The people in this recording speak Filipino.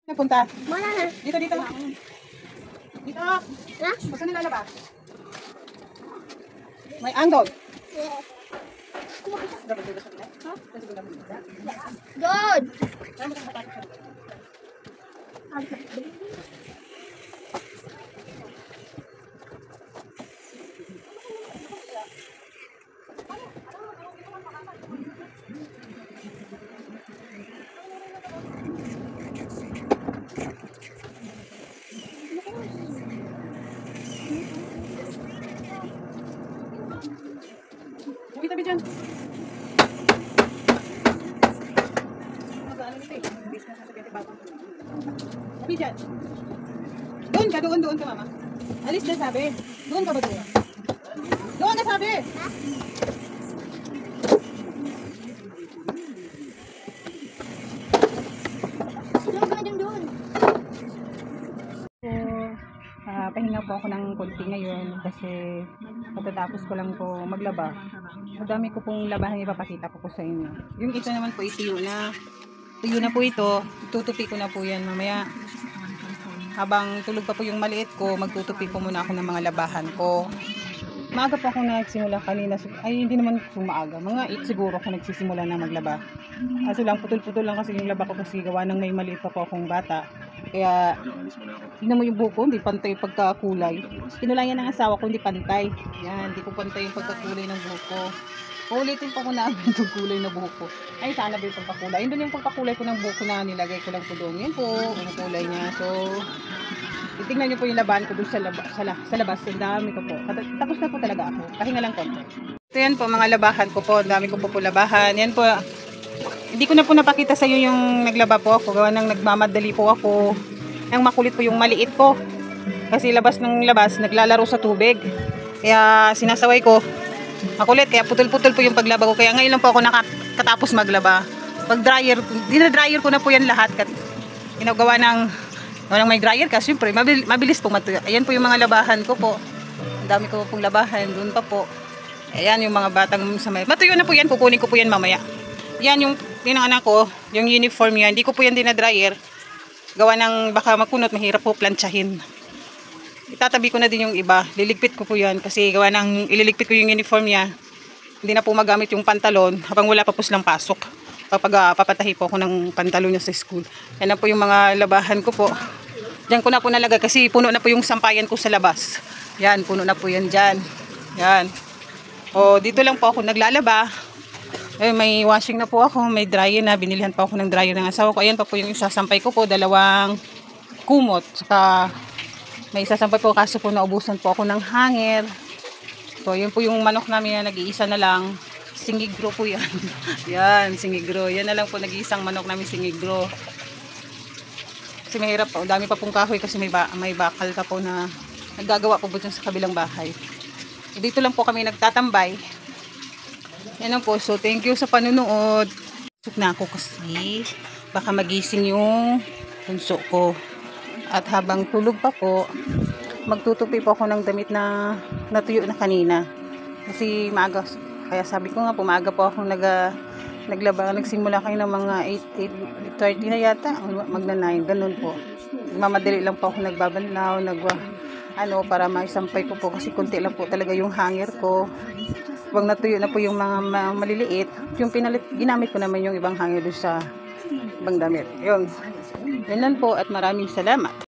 Napunta. Wala na. Dito, dito. Dito. Ha? Basta nilalabas. May andog. Good. Tabi-tabi dyan. Tabi dyan. Doon ka, doon ka mama. Alis na sabi. Doon ka ba doon? Doon ka sabi. Doon ka din doon. Pahinga po ako ng konti ngayon kasi matatapos ko lang po maglaba. Madami ko pong labahan ipapakita ko po sa inyo. Yung ito naman po itiyo na. Tuyo na po ito. Tutupi ko na po yan mamaya. Habang tulog pa po yung maliit ko, magtutupi po muna ako ng mga labahan ko. Maaga pa ako nagsimula kanina. Ay, hindi naman maaga. Mga 8 siguro ako nagsisimula na maglaba. Kaso lang, putol-putol lang kasi yung laba ko kasi gawa ng may maliit pa po akong bata. Kaya, tingnan mo yung buko, hindi pantay yung pagkakulay. Kinulayan ng asawa ko, hindi pantay. Yan, hindi ko pantay yung pagkakulay ng buko. Ulitin pa ko na yung kulay na buko. Ay, sana ba yung pagkakulay? Yun doon yung pagkakulay ko ng buko na nilagay ko lang po doon. Yan po, yung kulay niya. So, titingnan niyo po yung labahan ko doon sa labas. Ang dami ko po. Tapos na po talaga ako. Pahinga lang konti. Ito yan po, mga labahan ko po. Ang dami ko po labahan. Yan po. Hindi ko na po napakita sa iyo yung naglaba po ako. Gawa ng nagmamadali po ako. Ang makulit po yung maliit ko. Kasi labas ng labas, naglalaro sa tubig. Kaya sinasaway ko. Makulit. Kaya putol-putol po yung paglaba ko. Kaya ngayon lang po ako nakatapos maglaba. Pag dryer, dinadryer ko na po yan lahat. Ginagawa ng may dryer ka, syempre, mabilis po matuyo. Ayan po yung mga labahan ko po. Ang dami ko pong labahan. Doon pa po. Ayan yung mga batang sa may. Matuyo na po yan. Kukunin ko po yan mamaya. Yan yung anak ko. Yung uniform yan. Hindi ko po yan dinadryer. Gawa ng baka makunot. Mahirap po planchahin. Itatabi ko na din yung iba. Liligpit ko po yan. Kasi gawa ng ililigpit ko yung uniform niya. Hindi na po magamit yung pantalon. Habang wala pa po silang pasok. Kapag papatahi po ako ng pantalon niya sa school. Yan na po yung mga labahan ko po. Diyan ko na po nalagay kasi puno na po yung sampayan ko sa labas. Yan, puno na po yan dyan. Yan. O, dito lang po ako naglalaba. Eh, may washing na po ako. May dryer na. Binilihan pa ako ng dryer ng asawa ko. Ayan pa po yung isasampay ko po. 2 kumot. Saka may isasampay po kaso po naubusan po ako ng hanger. So, yun po yung manok namin na nag-iisa na lang. Singigro po yan. Yan, singigro. Yan na lang po nag-iisang manok namin singigro. Kasi mahirap po. Dami pa pong kahoy kasi may bakal ka po na naggagawa po dyan sa kabilang bahay. So, dito lang po kami nagtatambay. Yan lang po. So, thank you sa panunood. Suk na ako kasi baka magising yung punso ko. At habang tulog pa po, magtutupi po ako ng damit na natuyo na kanina. Kasi maaga. Kaya sabi ko nga, maaga po akong naglaba. Nagsimula kayo ng mga 8:30 na yata. Magna-9. Ganun po. Mamadali lang po ako nagbabanlaw. Para maisampay ko po. Kasi kunti lang po talaga yung hanger ko. Pag natuyo na po yung mga maliliit, yung ginamit ko naman yung ibang hanger doon sa ibang damit. Yun lang po at maraming salamat.